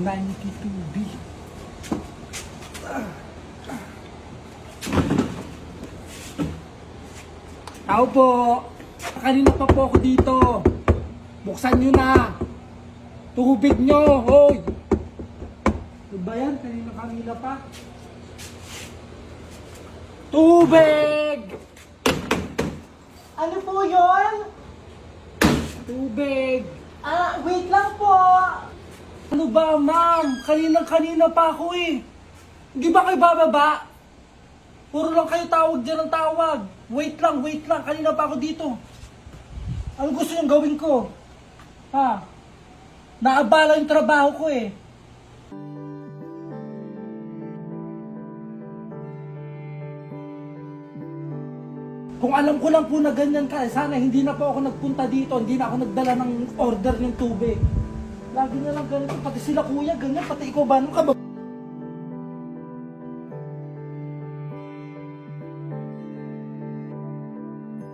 supply ni Titubi. Tao po! Kanina pa po ako dito. Buksan nyo na. Tubig nyo, hoy! Ano ba yan? Kanina pa. Tubig! Ano po yun? Tubig! Wait lang po. Ano ba, ma'am? Kanina pa ako eh. Hindi ba kayo bababa? Puro lang kayo tawag dyan ng tawag. Wait lang. Kanina pa ako dito. Ano gusto niyong gawin ko? Ha? Naabala yung trabaho ko eh. Kung alam ko lang po na ganyan ka, sana hindi na po ako nagpunta dito, hindi na ako nagdala ng order ng tubig. Lagi na lang ganito, pati sila kuya, ganyan, pati ikaw ba, ano ka ba?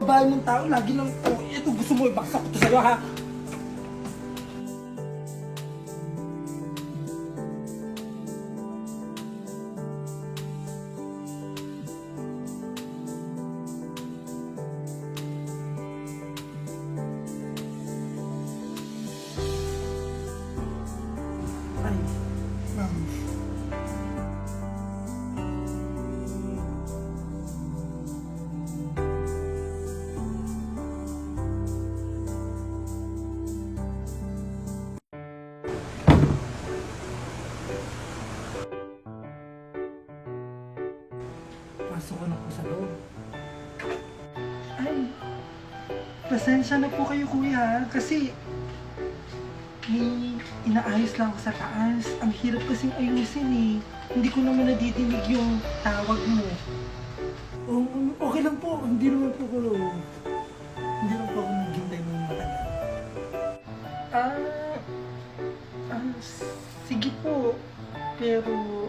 Babae ng tao, lagi lang, oh, ito gusto mo, ibaksak ko to sa'yo ha? Ay, ma'am. Pasok ko na po sa loob. Ay, pasensya na po kayo kuya kasi may inaayos lang ako sa taas. Ang hirap kasing ayusin eh. Hindi ko naman nadidinig yung tawag mo. Oh, okay lang po, hindi naman po ako naghintay ng matagal. Sige po. Pero,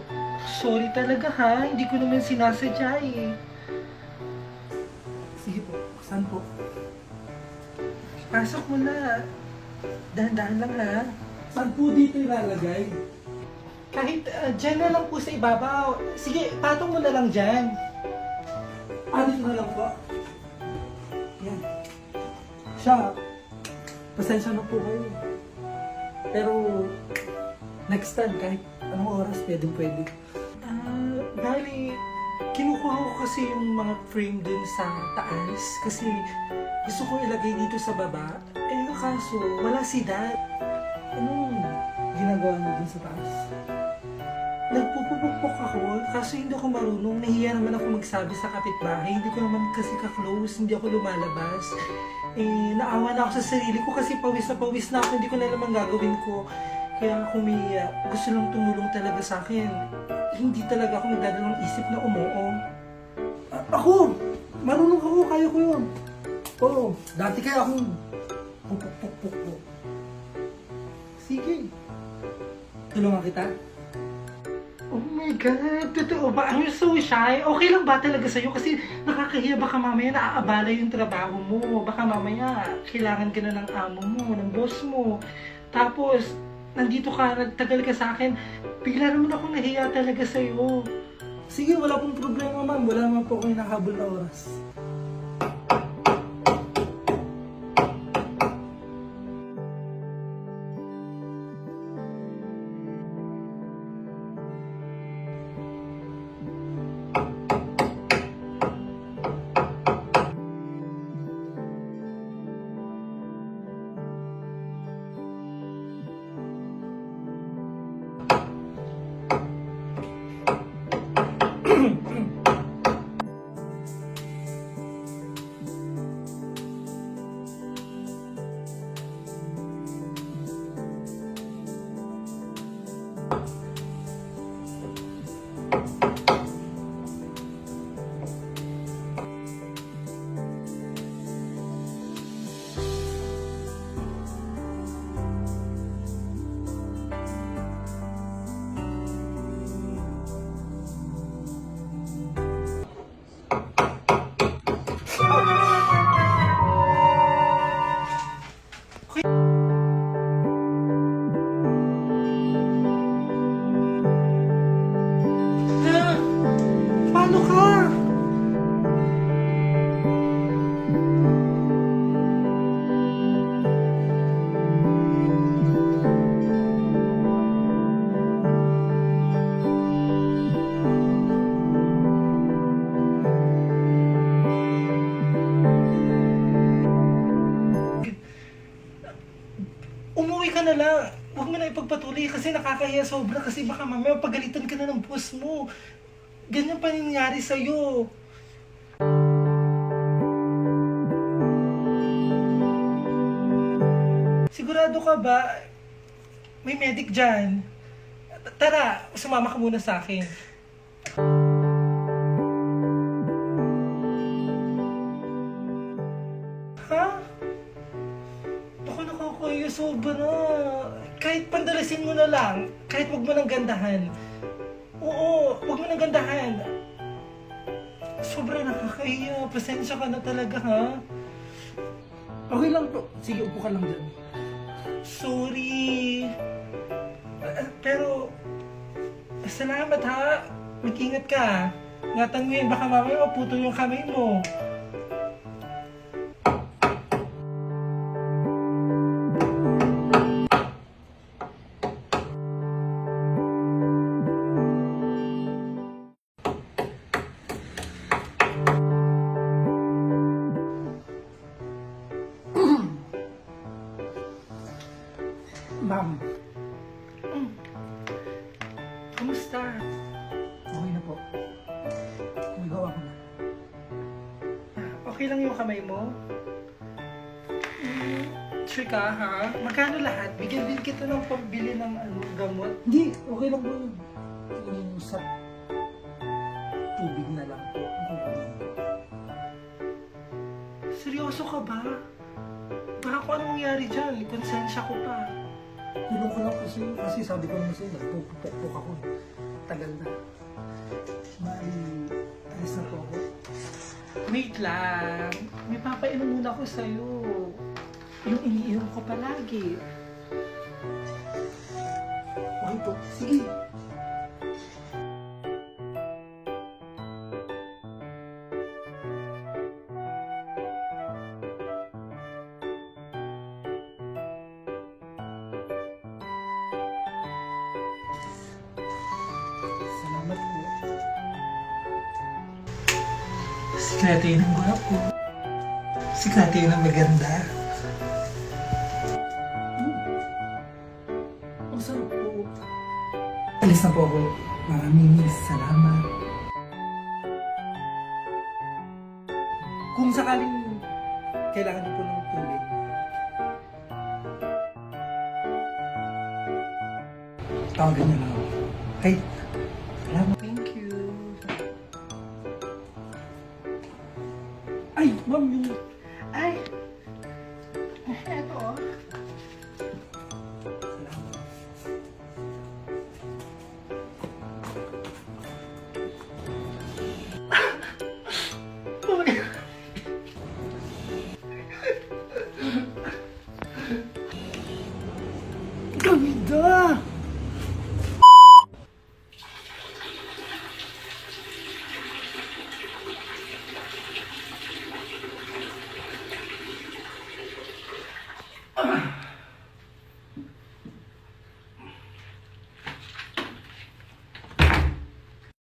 sorry talaga ha. Hindi ko naman sinasadya eh. Sige po, saan po? Pasok mo na. Dahan-dahan lang ha. Saan po dito ilalagay? Kahit dyan na lang po sa ibabaw. Sige, patong mo na lang dyan. Dito na lang po. Yan. Siya, pasensya na po kayo. Pero, next time, kahit anong oras, pwede. Bali, kinukuha ko kasi yung mga frame dun sa taas kasi gusto ko ilagay dito sa baba. Kaso, wala si Dad. Anong ginagawa mo dun sa taas? Nagpupupukpok ako, kaso hindi ako marunong. Nahiya naman ako magsabi sa kapitbahay. Hindi ko naman kasi ka-close, hindi ako lumalabas. Naawa na ako sa sarili ko kasi pawis na ako. Hindi ko na naman gagawin ko. Kaya kung may gusto lang tumulong talaga sa akin, hindi talaga ako magdadalang isip na umuo. Ako! Marunong ako, kaya ko yun. Oo, dati kaya akong pupuk. Sige. Tulungan kita? Oh my God, totoo ba? I'm so shy. Okay lang ba talaga sa'yo? Kasi nakakahiya baka mamaya naaabala yung trabaho mo. Baka mamaya kailangan ka na ng amo mo, ng boss mo. Tapos, nandito ka, nagtagal ka sa akin. Bigla naman ako nahiya talaga sa'yo. Sige, wala pong problema, ma'am. Wala naman po akong nakahabol na oras. huwag mo na ipagpatuloy kasi nakakahiya sobra kasi baka mamaya pagalitan ka na ng boss mo. Ganyan pa nangyari sa'yo. Sigurado ka ba? May medic dyan. Tara, sumama ka muna sa akin. Ha? Baka nakakaya sobra. Kahit pandalasin mo na lang. Kahit wag mo nang gandahan. Oo, wag mo nang gandahan. Sobra nakakaya. Pasensya ka na talaga, ha? Okay lang po. Sige, upo ka lang dyan. Sorry. Pero, salamat ha. Mag-ingat ka. Ingatan mo yun, baka mamaya maputol yung kamay mo. Ma'am, Kamusta? okay na po. Magawa ko na. Okay lang yung kamay mo? Sure ka ha? Magkano lahat? Bigyan din kita ng pambili ng gamot. Hindi, okay lang po yun. Yung sa tubig na lang po. Okay lang po. Seryoso ka ba? Baka kung anong mangyari dyan, konsensya ko pa. Tulong ko lang po sa'yo kasi sabi ko naman sa'yo, nagpupukpok ako. Tagal na. Mari, alis na po ako. Wait lang. May papainom muna ako sa'yo. Yung iniinom ko palagi. Okay po, sige. Salamat po. Sikreto yun ang gwapo. Sikreto yun ang maganda. Ang sarap po. Alis na po ako. Maraming salamat. Kung sakaling kailangan niyo po ng tubig, tawagan niyo lang ako. Okay? Salamat. Thank you. Ay, ma'am, yung... Ay! Eto oh.